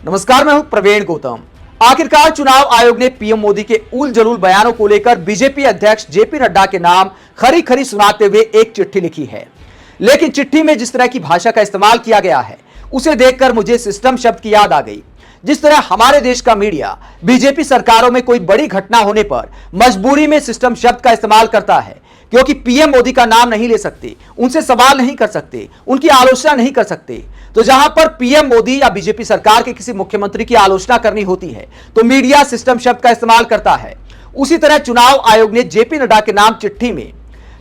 नमस्कार, मैं हूं प्रवीण गौतम। आखिरकार चुनाव आयोग ने पीएम मोदी के उल जलूल बयानों को लेकर बीजेपी अध्यक्ष जेपी नड्डा के नाम खरी खरी सुनाते हुए एक चिट्ठी लिखी है। लेकिन चिट्ठी में जिस तरह की भाषा का इस्तेमाल किया गया है उसे देखकर मुझे सिस्टम शब्द की याद आ गई। जिस तरह हमारे देश का मीडिया बीजेपी सरकारों में कोई बड़ी घटना होने पर मजबूरी में सिस्टम शब्द का इस्तेमाल करता है, क्योंकि पीएम मोदी का नाम नहीं ले सकते, उनसे सवाल नहीं कर सकते, उनकी आलोचना नहीं कर सकते। तो जहां पर पीएम मोदी या बीजेपी सरकार के किसी मुख्यमंत्री की आलोचना करनी होती है तो मीडिया सिस्टम शब्द का इस्तेमाल करता है। उसी तरह चुनाव आयोग ने जेपी नड्डा के नाम चिट्ठी में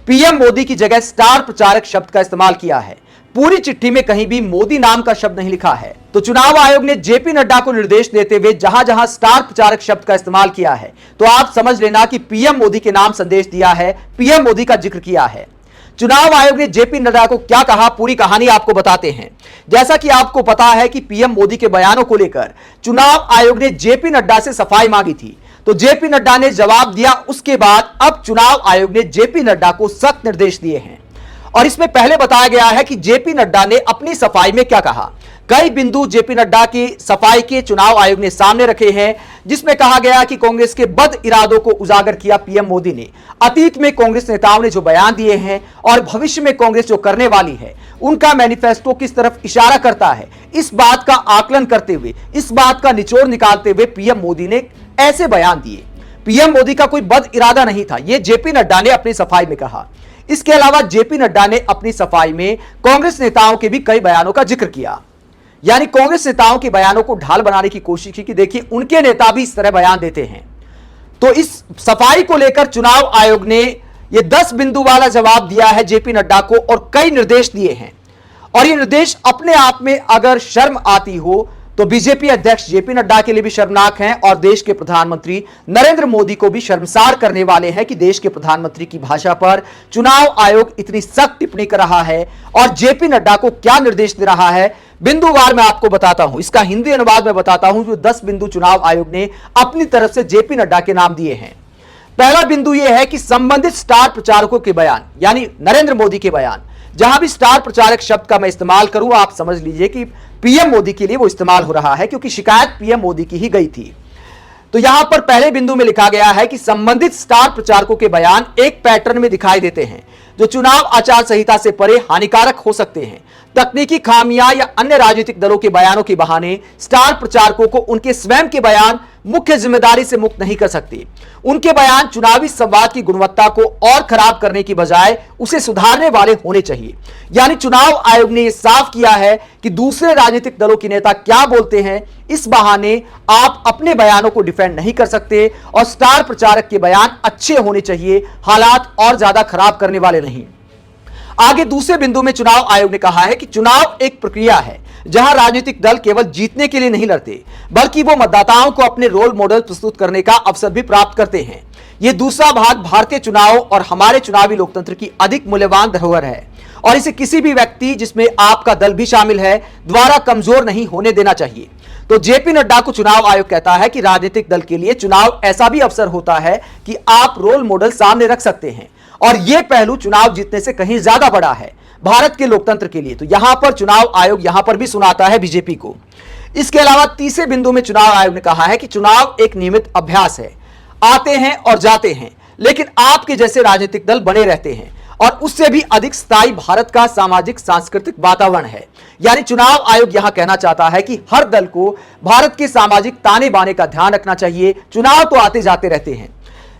पीएम मोदी की जगह स्टार प्रचारक शब्द का इस्तेमाल किया है। पूरी चिट्ठी में कहीं भी मोदी नाम का शब्द नहीं लिखा है। तो चुनाव आयोग ने जेपी नड्डा को निर्देश देते हुए जहां जहां स्टार प्रचारक शब्द का इस्तेमाल किया है तो आप समझ लेना कि पीएम मोदी के नाम संदेश दिया है, पीएम मोदी का जिक्र किया है। चुनाव आयोग ने जेपी नड्डा को क्या कहा, पूरी कहानी आपको बताते हैं। जैसा कि आपको पता है कि पीएम मोदी के बयानों को लेकर चुनाव आयोग ने जेपी नड्डा से सफाई मांगी थी, तो जेपी नड्डा ने जवाब दिया। उसके बाद अब चुनाव आयोग ने जेपी नड्डा को सख्त निर्देश दिए हैं और इसमें पहले बताया गया है कि जेपी नड्डा ने अपनी सफाई में क्या कहा। कई बिंदु जेपी नड्डा की सफाई के चुनाव आयोग ने सामने रखे हैं, जिसमें कहा गया कि कांग्रेस के बद इरादों को उजागर किया पीएम मोदी ने। अतीत में कांग्रेस नेताओं ने जो बयान दिए हैं और भविष्य में कांग्रेस जो करने वाली है उनका मैनिफेस्टो किस तरफ इशारा करता है, इस बात का आकलन करते हुए, इस बात का निचोड़ निकालते हुए पीएम मोदी ने ऐसे बयान दिए। पीएम मोदी का कोई बद इरादा नहीं था, यह जेपी नड्डा ने अपनी सफाई में कहा। इसके अलावा जेपी नड्डा ने अपनी सफाई में कांग्रेस नेताओं के भी कई बयानों का जिक्र किया, यानी कांग्रेस नेताओं के बयानों को ढाल बनाने की कोशिश की कि देखिए उनके नेता भी इस तरह बयान देते हैं। तो इस सफाई को लेकर चुनाव आयोग ने यह 10 बिंदु वाला जवाब दिया है जेपी नड्डा को और कई निर्देश दिए हैं। और ये निर्देश अपने आप में अगर शर्म आती हो तो बीजेपी अध्यक्ष जेपी नड्डा के लिए भी शर्मनाक हैं और देश के प्रधानमंत्री नरेंद्र मोदी को भी शर्मसार करने वाले हैं कि देश के प्रधानमंत्री की भाषा पर चुनाव आयोग इतनी सख्त टिप्पणी कर रहा है और जेपी नड्डा को क्या निर्देश दे रहा है। बिंदुवार मैं आपको बताता हूं, इसका हिंदी अनुवाद में बताता हूं। जो 10 बिंदु चुनाव आयोग ने अपनी तरफ से जेपी नड्डा के नाम दिए हैं। पहला बिंदु यह है कि संबंधित स्टार प्रचारकों के बयान, यानी नरेंद्र मोदी के बयान, जहां भी स्टार प्रचारक शब्द का मैं इस्तेमाल करूं आप समझ लीजिए कि पीएम मोदी के लिए वो इस्तेमाल हो रहा है, क्योंकि शिकायत पीएम मोदी की ही गई थी। तो यहां पर पहले बिंदु में लिखा गया है कि संबंधित स्टार प्रचारकों के बयान एक पैटर्न में दिखाई देते हैं जो चुनाव आचार संहिता से परे हानिकारक हो सकते हैं। तकनीकी खामियां या अन्य राजनीतिक दलों के बयानों के बहाने स्टार प्रचारकों को उनके स्वयं के बयान मुख्य जिम्मेदारी से मुक्त नहीं कर सकते। उनके बयान चुनावी संवाद की गुणवत्ता को और खराब करने की बजाय उसे सुधारने वाले होने चाहिए। यानी चुनाव आयोग ने यह साफ किया है कि दूसरे राजनीतिक दलों के नेता क्या बोलते हैं, इस बहाने आप अपने बयानों को डिफेंड नहीं कर सकते और स्टार प्रचारक के बयान अच्छे होने चाहिए, हालात और ज्यादा खराब करने वाले नहीं। आगे दूसरे बिंदु में चुनाव आयोग ने कहा है कि चुनाव एक प्रक्रिया है जहां राजनीतिक दल केवल जीतने के लिए नहीं लड़ते, बल्कि वो मतदाताओं को अपने रोल मॉडल प्रस्तुत करने का अवसर भी प्राप्त करते हैं। यह दूसरा भाग भारतीय चुनाव और हमारे चुनावी लोकतंत्र की अधिक मूल्यवान धरोहर है और इसे किसी भी व्यक्ति, जिसमें आपका दल भी शामिल है, द्वारा कमजोर नहीं होने देना चाहिए। तो जेपी नड्डा को चुनाव आयोग कहता है कि राजनीतिक दल के लिए चुनाव ऐसा भी अवसर होता है कि आप रोल मॉडल सामने रख सकते हैं और यह पहलू चुनाव जीतने से कहीं ज्यादा बड़ा है भारत के लोकतंत्र के लिए। तो यहां पर चुनाव आयोग यहां पर भी सुनाता है बीजेपी को। इसके अलावा तीसरे बिंदु में चुनाव आयोग ने कहा है कि चुनाव एक नियमित अभ्यास है, आते हैं और जाते हैं, लेकिन आपके जैसे राजनीतिक दल बने रहते हैं और उससे भी अधिक स्थायी भारत का सामाजिक सांस्कृतिक वातावरण है। यानी चुनाव आयोग यहां कहना चाहता है कि हर दल को भारत के सामाजिक ताने बाने का ध्यान रखना चाहिए। चुनाव तो आते जाते रहते हैं।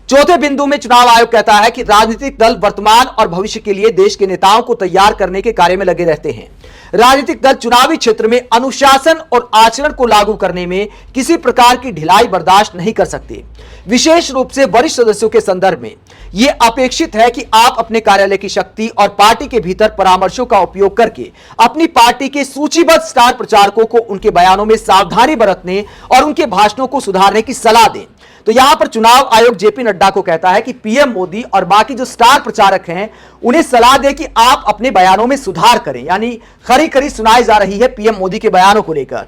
चौथे बिंदु में चुनाव आयोग कहता है कि राजनीतिक दल वर्तमान और भविष्य के लिए देश के नेताओं को तैयार करने के कार्य में लगे रहते हैं। राजनीतिक दल चुनावी क्षेत्र में अनुशासन और आचरण को लागू करने में किसी प्रकार की ढिलाई बर्दाश्त नहीं कर सकते। विशेष रूप से वरिष्ठ सदस्यों के संदर्भ में यह अपेक्षित है कि आप अपने कार्यालय की शक्ति और पार्टी के भीतर परामर्शों का उपयोग करके अपनी पार्टी के सूचीबद्ध स्टार प्रचारकों को उनके बयानों में सावधानी बरतने और उनके भाषणों को सुधारने की सलाह दें। तो यहां पर चुनाव आयोग जेपी नड्डा को कहता है कि पीएम मोदी और बाकी जो स्टार प्रचारक हैं उन्हें सलाह दे कि आप अपने बयानों में सुधार करें। यानी खरी खरी सुनाई जा रही है पीएम मोदी के बयानों को लेकर।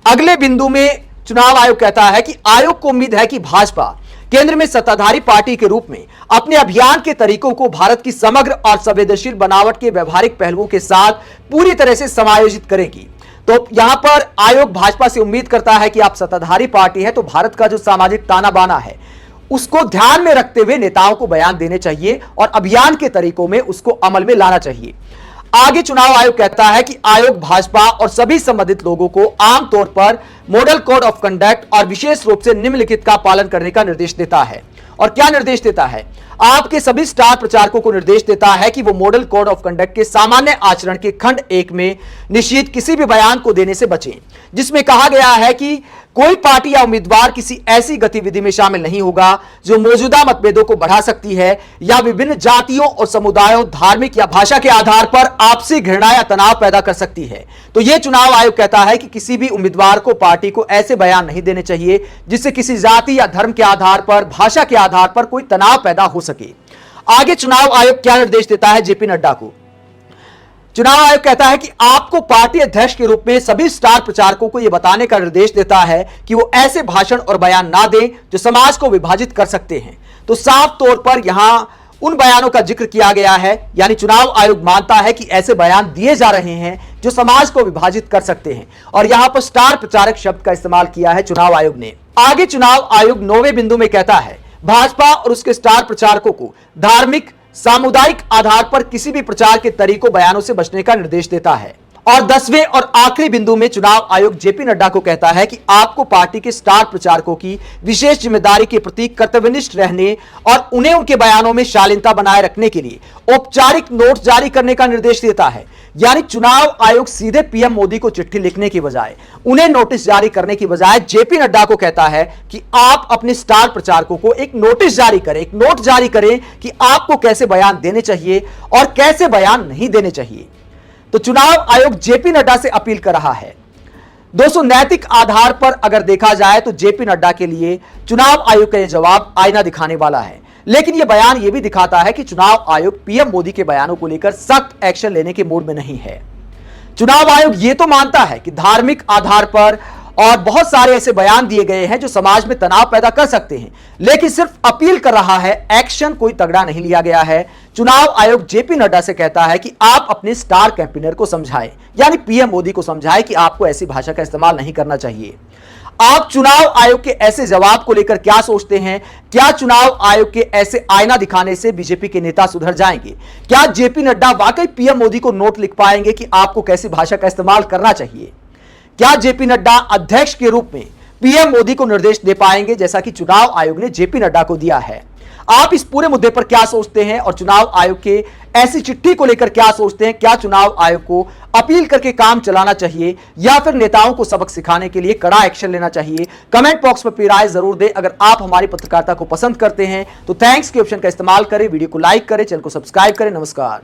अगले बिंदु में चुनाव आयोग कहता है कि आयोग को उम्मीद है कि भाजपा केंद्र में सत्ताधारी पार्टी के रूप में अपने अभियान के तरीकों को भारत की समग्र और संवेदनशील बनावट के व्यवहारिक पहलुओं के साथ पूरी तरह से समायोजित करेगी। तो यहां पर आयोग भाजपा से उम्मीद करता है कि आप सत्ताधारी पार्टी है तो भारत का जो सामाजिक ताना बाना है उसको ध्यान में रखते हुए नेताओं को बयान देने चाहिए और अभियान के तरीकों में उसको अमल में लाना चाहिए। आगे चुनाव आयोग कहता है कि आयोग भाजपा और सभी संबंधित लोगों को आमतौर पर मॉडल कोड ऑफ कंडक्ट और विशेष रूप से निम्नलिखित का पालन करने का निर्देश देता है। और क्या निर्देश देता है? आपके सभी स्टार प्रचारकों को निर्देश देता है कि वो मॉडल कोड ऑफ कंडक्ट के सामान्य आचरण के खंड 1 में निश्चित किसी भी बयान को देने से बचें जिसमें कहा गया है कि कोई पार्टी या उम्मीदवार किसी ऐसी गतिविधि में शामिल नहीं होगा जो मौजूदा मतभेदों को बढ़ा सकती है या विभिन्न जातियों और समुदायों, धार्मिक या भाषा के आधार पर आपसी घृणा या तनाव पैदा कर सकती है। तो यह चुनाव आयोग कहता है कि किसी भी उम्मीदवार को, पार्टी को ऐसे बयान नहीं देने चाहिए जिससे किसी जाति या धर्म के आधार पर, भाषा के आधार पर कोई तनाव पैदा हो सके। आगे चुनाव आयोग क्या निर्देश देता है जेपी नड्डा को? चुनाव आयोग कहता है कि आपको पार्टी अध्यक्ष के रूप में सभी स्टार प्रचारकों को यह बताने का निर्देश देता है कि वो ऐसे भाषण और बयान ना दें जो समाज को विभाजित कर सकते हैं। तो साफ तौर पर यहां उन बयानों का जिक्र किया गया है, यानी चुनाव आयोग मानता है कि ऐसे बयान दिए जा रहे हैं जो समाज को विभाजित कर सकते हैं और यहां पर स्टार प्रचारक शब्द का इस्तेमाल किया है चुनाव आयोग ने। आगे चुनाव आयोग 9वें बिंदु में कहता है भाजपा और उसके स्टार प्रचारकों को धार्मिक, सामुदायिक आधार पर किसी भी प्रचार के तरीकों, बयानों से बचने का निर्देश देता है। और 10वें और आखिरी बिंदु में चुनाव आयोग जेपी नड्डा को कहता है कि आपको पार्टी के स्टार प्रचारकों की विशेष जिम्मेदारी के प्रति कर्तव्यनिष्ठ रहने और उन्हें उनके बयानों में शालीनता बनाए रखने के लिए औपचारिक नोट जारी करने का निर्देश देता है। यानी चुनाव आयोग सीधे पीएम मोदी को चिट्ठी लिखने की बजाय, उन्हें नोटिस जारी करने की बजाय जेपी नड्डा को कहता है कि आप अपने स्टार प्रचारकों को एक नोटिस जारी करें, एक नोट जारी करें कि आपको कैसे बयान देने चाहिए और कैसे बयान नहीं देने चाहिए। तो चुनाव आयोग जेपी नड्डा से अपील कर रहा है। दोस्तों, नैतिक आधार पर अगर देखा जाए तो जेपी नड्डा के लिए चुनाव आयोग का यह जवाब आईना दिखाने वाला है, लेकिन यह बयान यह भी दिखाता है कि चुनाव आयोग पीएम मोदी के बयानों को लेकर सख्त एक्शन लेने के मूड में नहीं है। चुनाव आयोग यह तो मानता है कि धार्मिक आधार पर और बहुत सारे ऐसे बयान दिए गए हैं जो समाज में तनाव पैदा कर सकते हैं, लेकिन सिर्फ अपील कर रहा है, एक्शन कोई तगड़ा नहीं लिया गया है। चुनाव आयोग जेपी नड्डा से कहता है कि आप अपने स्टार कैंपेनर को समझाएं, यानी पीएम मोदी को समझाएं कि आपको ऐसी भाषा का इस्तेमाल नहीं करना चाहिए। आप चुनाव आयोग के ऐसे जवाब को लेकर क्या सोचते हैं? क्या चुनाव आयोग के ऐसे आईना दिखाने से बीजेपी के नेता सुधर जाएंगे? क्या जेपी नड्डा वाकई पीएम मोदी को नोट लिख पाएंगे कि आपको कैसी भाषा का इस्तेमाल करना चाहिए? क्या जेपी नड्डा अध्यक्ष के रूप में पीएम मोदी को निर्देश दे पाएंगे जैसा कि चुनाव आयोग ने जेपी नड्डा को दिया है? आप इस पूरे मुद्दे पर क्या सोचते हैं और चुनाव आयोग के ऐसी चिट्ठी को लेकर क्या सोचते हैं? क्या चुनाव आयोग को अपील करके काम चलाना चाहिए या फिर नेताओं को सबक सिखाने के लिए कड़ा एक्शन लेना चाहिए? कमेंट बॉक्स में अपनी राय जरूर दें। अगर आप हमारी पत्रकारिता को पसंद करते हैं तो थैंक्स के ऑप्शन का इस्तेमाल करें, वीडियो को लाइक करें, चैनल को सब्सक्राइब करें। नमस्कार।